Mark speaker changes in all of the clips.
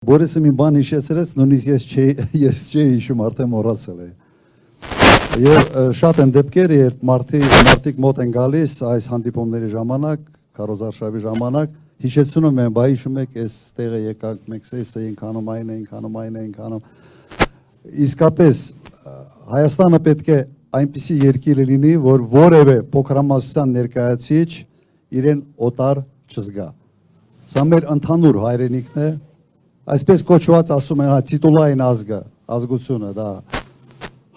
Speaker 1: Բորիսը մի բան հիշեցրեց, նույնիսկ ես չէի հիշում, արդեն մոռացել էի։ Եվ շատ են դեպքեր, երբ մարդիկ մոտ են գալիս այս հանդիպումների ժամանակ, քարոզարշավի ժամանակ, հիշեցնում են, բա հիշում եք, այս տեղը եկանք, մենք էս էինք անում, այն էինք անում։ Իսկապես Հայաստանը պետք է այնպիսի երկիր լինի, որ որևէ փոքրամասնության ներկայացուցիչ իրեն օտար չզգա։ Սա մեր ընդհանուր հայրենիքն է, այսպես կոչված ասում են, տիտուլային ազգությունը դա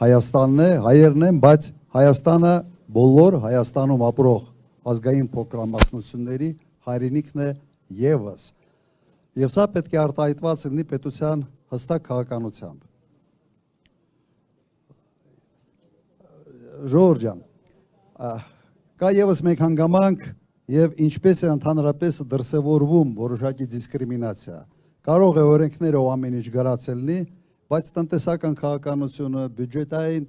Speaker 1: Հայաստանն է, հայերն են, բայց Հայաստանը բոլոր Հայաստանում ապրող ազգային փոքրամասնությունների հայրենիքն է ևս։ Եվ սա պետք է արտահայտված լինի պետության հստակ քաղաքականությամբ։ Ժողովուրդ ջան, կա ևս մեկ հանգամանք եւ ինչպես է ընդհանրապես դրսևորվում որոշակի դիսկրիմինացիա։ Կարող է օրենքները ամեն ինչ գրած լինի, բայց տնտեսական քաղաքականությունը, բյուջետային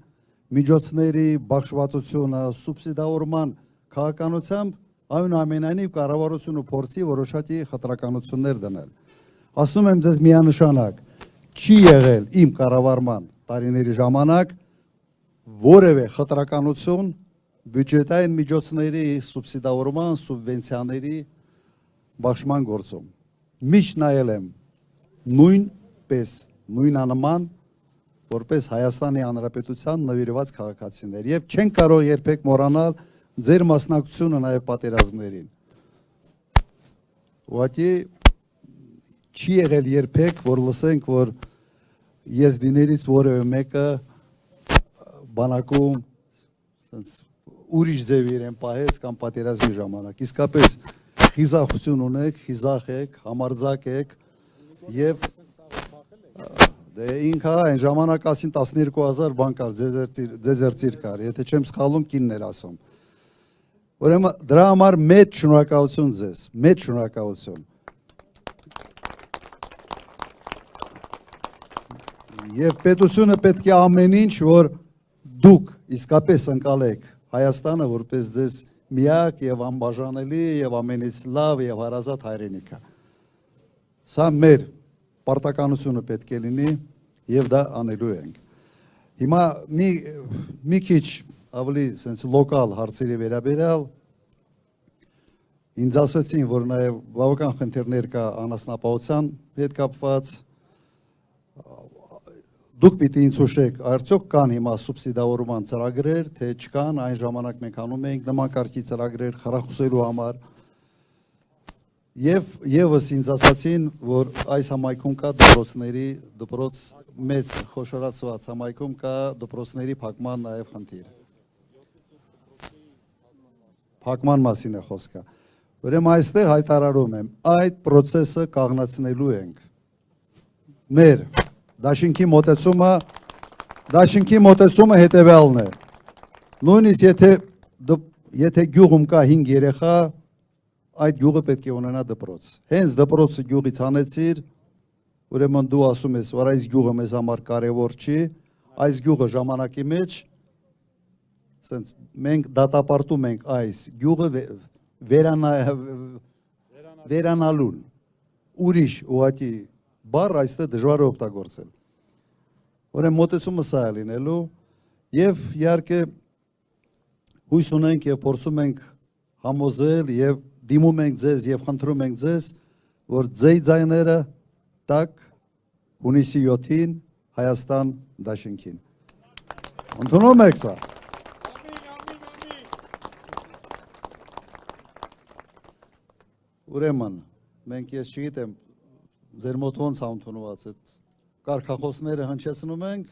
Speaker 1: միջոցների բաշխվածությունը, սուբսիդավորման քաղաքականությամբ այնուամենայնիվ կառավարությունը փորձի որոշակի խտրականություններ դնել։ Ասում եմ ձեզ միանշանակ, չի եղել իմ կառավարման տարիների ժամանակ որևէ խտրականություն բյուջետային միջոցների սուբսիդավորման, սուբվենցիաների բաշխման գործում։ Միշտ նայել եմ նույնանման, որպես Հայաստանի Հանրապետության նվիրված քաղաքացիներ եւ չեն կարող երբեք մոռանալ ձեր մասնակցությունը նաեւ պատերազմներին։ Ուղղակի չի եղել երբեք, որ լսենք, որ եզդիներից որևէ մեկը բանակում ուրիշ ձև իրեն պահեց կամ պատերազմի ժամանակ։ Իսկապես խիզախություն ունեք, խիզախ եք, համարձակ եք եւ ինքը այն ժամանակ ասին 12,000 բան կար, ձեզերծիր կար, եթե չեմ սխալում կինն էր ասում։ Ուրեմն դրա համար մեծ շնորհակալություն ձեզ, մեծ շնորհակալություն։ Եվ պետությունը պետք է ամեն ինչ, որ դուք իսկապես ընկալեք Հայաստանը որպես ձեզ միակ եւ անբաժանելի եւ ամենից լավ եւ հարազատ հայրենիքը։ Սա մեր պարտականությունը պետք է լինի եւ դա անելու ենք։ Հիմա մի քիչ ավելի sense լոկալ հարցերի վերաբերյալ ինձ ասացին, որ նաեւ բավական խնդիրներ կա անասնապահության հետ կապված։ Դուք պիտի ինձ հուշեք, արդյոք կան հիմա սուբսիդավորման ծրագրեր, թե չկան, այն ժամանակ մենք անում էինք նման կարգի ծրագրեր խրախուսելու համար։ Եվ ևս ինձ ասացին, որ այս համայնքում կա դպրոց մեծ խոշորացված համայնքում կա դպրոցների փակման նաև խնդիր։ Փակման մասին է խոսքը։ Ուրեմն այստեղ հայտարարում եմ, այդ process-ը կաղնացնելու ենք։ Մեր Դաշինքի մոտեցումը հետևյալն է։ Նույնիսկ եթե գյուղում կա 5 երեխա, այդ գյուղը պետք է ունենա դպրոց։ Հենց դպրոցը գյուղից հանեցիր, ուրեմն դու ասում ես, որ այս գյուղը մեզ համար կարևոր չի, այս գյուղը ժամանակի մեջ, ասենց մենք դատապարտում ենք այս գյուղը վերանալուն։ Ուրիշ ուղղակի բառ այստեղ դժվար է օգտագործել։ Ուրեմն մոտեցումը սա է լինելու եւ իհարկե հույս ունենք եւ փորձում ենք համոզել եւ դիմում ենք ձեզ եւ խնդրում ենք ձեզ, որ ձեր ձայները տակ հունիսի 7-ին Հայաստան դաշինքին։ Ընդունում եք սա։ Ուրեմն մենք ես չգիտեմ ձեր մոտ ոնց է ընդունված այդ կարգախոսները հնչեցնում ենք։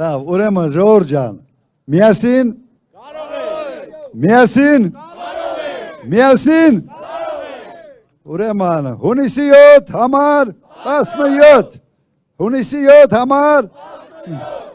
Speaker 1: Լավ, ուրեմն ժողովուրդ ջան, միասին կարող ենք։ Միասին կարող ենք։ Միասին կարող ենք։ Ուրեմն հունիսի 7 համար 17։ Հունիսի 7 համար 17